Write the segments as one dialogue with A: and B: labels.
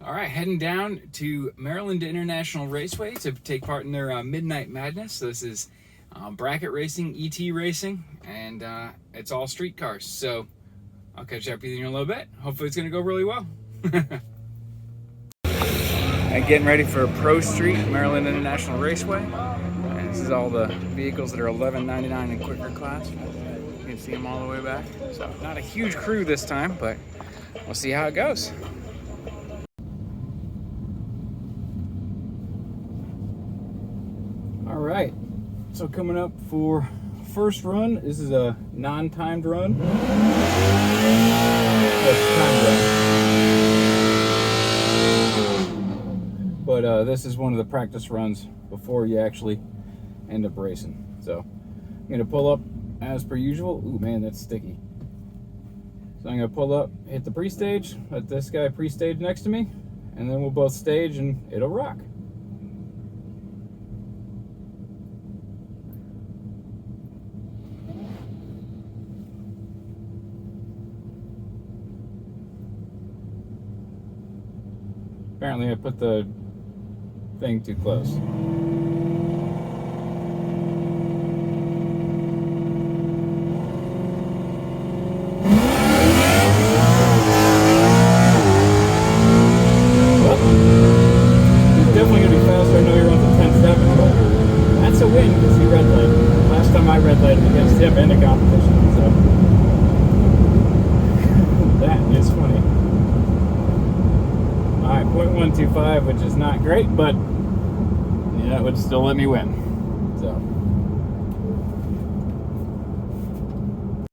A: All right, heading down to Maryland International Raceway to take part in their Midnight Madness. So this is bracket racing, ET racing, and it's all street cars. So I'll catch up with you in a little bit. Hopefully it's going to go really well. And getting ready for Pro Street, Maryland International Raceway. And this is all the vehicles that are $11.99 in quicker class. You can see them all the way back. So not a huge crew this time, but we'll see how it goes. All right, so coming up for first run. This is a non-timed run. But this is one of the practice runs before you actually end up racing. So I'm gonna pull up as per usual. Ooh man, that's sticky. So I'm gonna pull up, hit the pre-stage, let this guy pre-stage next to me, and then we'll both stage and it'll rock. Apparently I put the thing too close. Well, he's definitely going to be faster. I know he runs a 10.7, but that's a win because he red lighted. Last time I red lighted against him in the competition, so that is funny. Alright, 0.125, which is not great, but yeah, it would still let me win. So,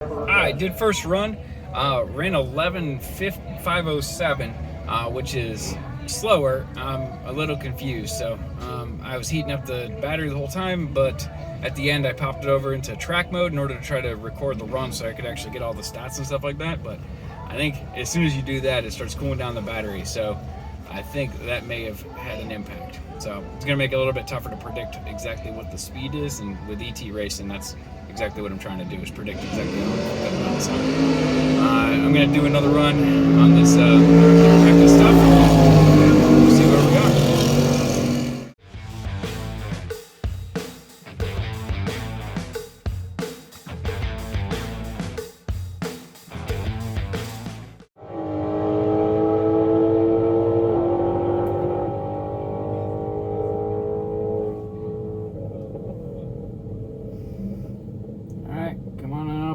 A: alright, did first run, ran 11.507, which is slower. I'm a little confused. So I was heating up the battery the whole time, but at the end I popped it over into track mode in order to try to record the run so I could actually get all the stats and stuff like that. But I think as soon as you do that, it starts cooling down the battery. So I think that may have had an impact. So it's gonna make it a little bit tougher to predict exactly what the speed is, and with ET racing, that's exactly what I'm trying to do, is predict exactly how it's gonna run. So I'm gonna do another run on this practice stuff. We'll see where we are.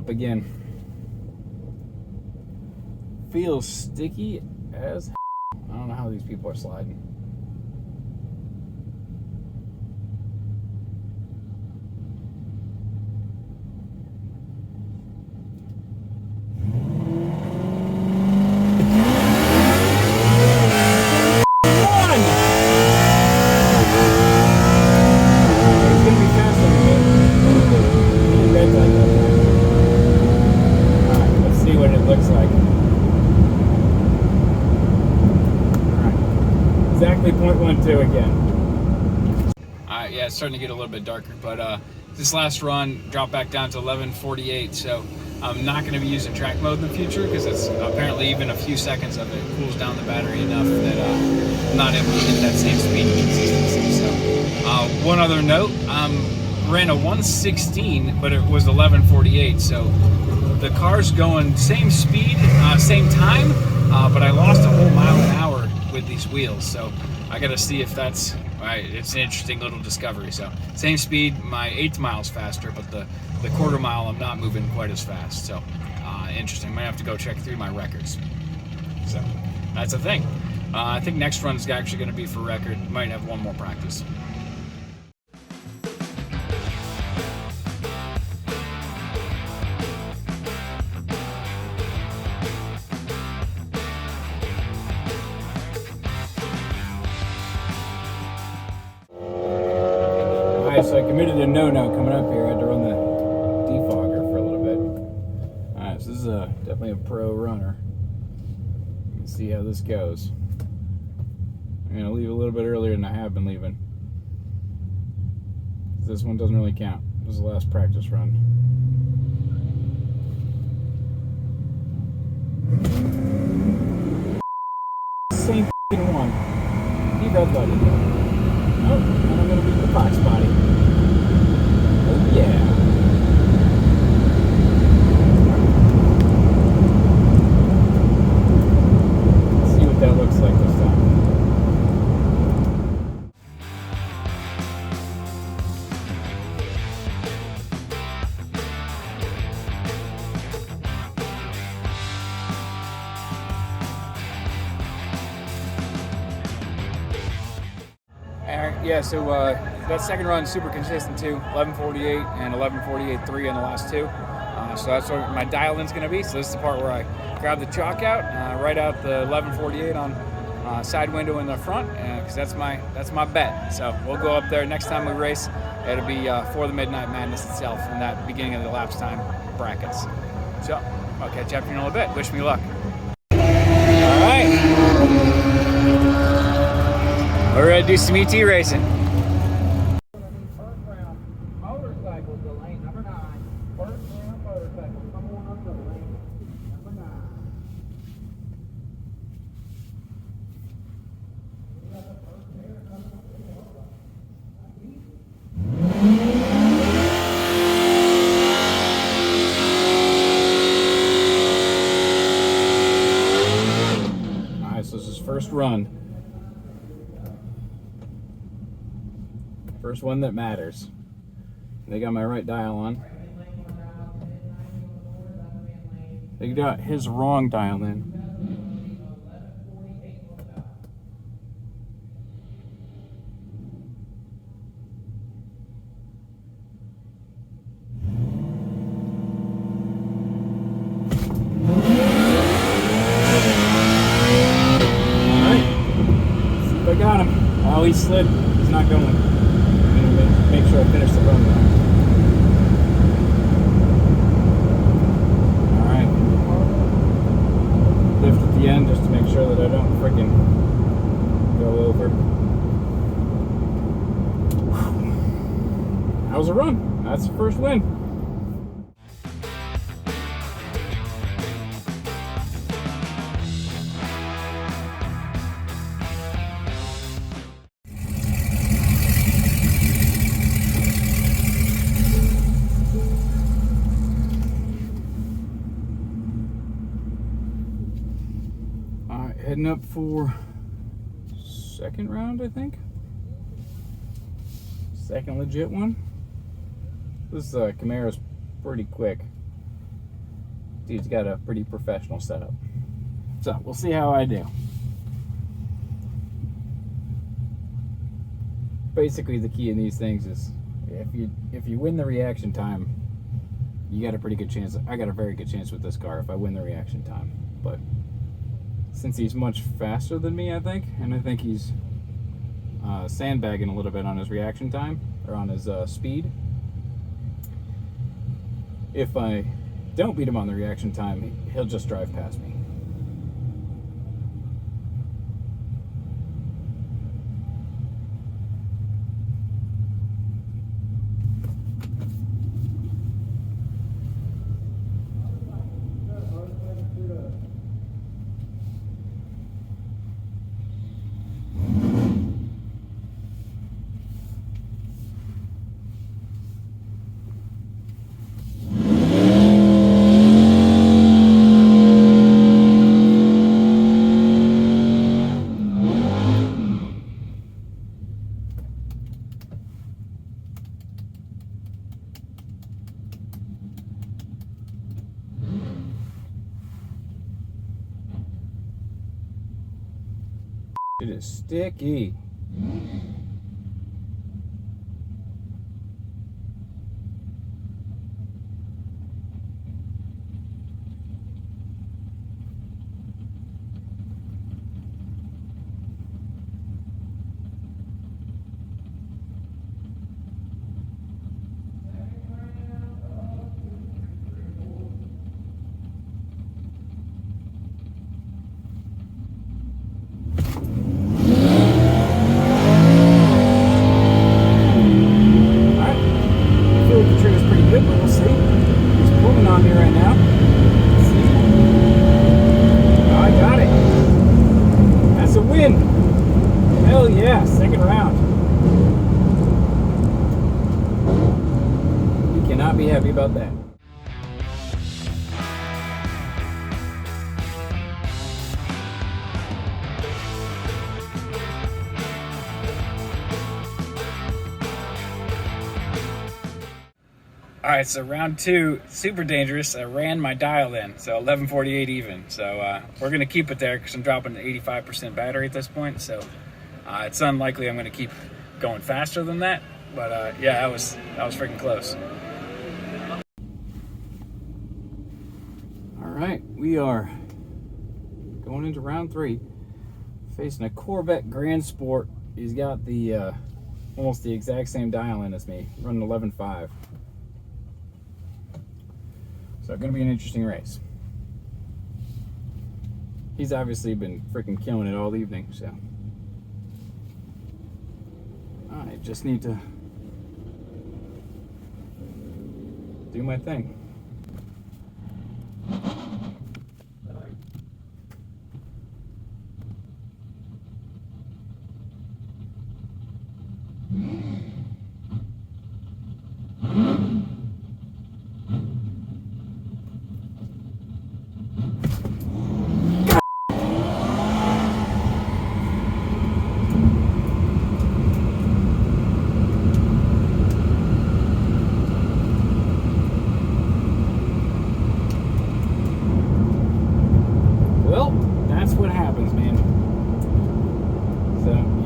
A: Again, feels sticky as I don't know how these people are sliding. Exactly 0.12 again. Yeah, it's starting to get a little bit darker, but this last run dropped back down to 11.48, so I'm not going to be using track mode in the future because it's apparently even a few seconds of it cools down the battery enough that I'm not able to get that same speed consistency. So one other note, ran a 116, but it was 11.48, so the car's going same speed, same time, but I lost a whole mile an hour with these wheels, so I gotta see if that's right. It's an interesting little discovery. So same speed, my 1/8 miles faster, but the 1/4 mile I'm not moving quite as fast. So interesting. Might have to go check through my records. So that's a thing. I think next run is actually going to be for record. Might have one more practice. So I committed a no-no coming up here. I had to run the defogger for a little bit. Alright, so this is definitely a pro runner. Let's see how this goes. I'm going to leave a little bit earlier than I have been leaving. This one doesn't really count. This is the last practice run. Same one. He red lighted. Oh, and I'm gonna beat the Fox body. Oh yeah. Let's see what that looks like this time. Yeah, so that second run is super consistent too. 11:48 and 11:48.3 on the last two. So that's what my dial-in's going to be. So this is the part where I grab the chalk out, write out the 11:48 on side window in the front, because that's my bet. So we'll go up there next time we race. It'll be for the Midnight Madness itself in that beginning of the lapse time brackets. So I'll catch you after in a little bit. Wish me luck. All right. We're ready to do some ET racing. First round, motorcycle to lane number 9. First round motorcycle, come on up to lane number 9. We got the first pair coming up to the Alright, so this is first run. First one that matters. They got my right dial on. They got his wrong dial in. Alright. See if I got him. Oh, he slid. He's not going. Make sure I finish the run though. Alright. Lift at the end just to make sure that I don't freaking go over. That was a run. That's the first win. Heading up for second round, I think. Second legit one. This Camaro's pretty quick. Dude's got a pretty professional setup. So we'll see how I do. Basically, the key in these things is if you win the reaction time, you got a pretty good chance. I got a very good chance with this car if I win the reaction time, but since he's much faster than me, I think, and I think he's sandbagging a little bit on his reaction time, or on his speed. If I don't beat him on the reaction time, he'll just drive past me. It is sticky. All right, so round 2, super dangerous. I ran my dial in, so 11:48 even. So we're gonna keep it there because I'm dropping to 85% battery at this point. So it's unlikely I'm gonna keep going faster than that. But yeah, that was freaking close. All right, we are going into round 3, facing a Corvette Grand Sport. He's got the almost the exact same dial in as me, running 11.5. So it's going to be an interesting race. He's obviously been freaking killing it all evening, so I just need to do my thing.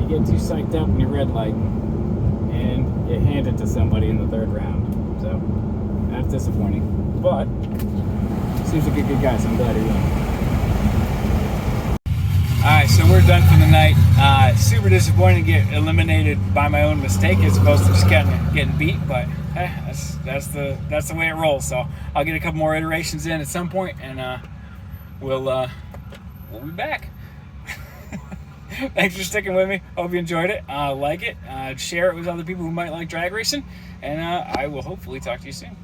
A: Get too psyched up in your red light and you hand it to somebody in the 3rd round. So that's disappointing. But seems like a good guy, so I'm glad he won. Alright, so we're done for the night. Super disappointing to get eliminated by my own mistake as opposed to just getting beat, but that's the way it rolls. So I'll get a couple more iterations in at some point, and we'll be back. Thanks for sticking with me. Hope you enjoyed it. Like it, share it with other people who might like drag racing, and I will hopefully talk to you soon.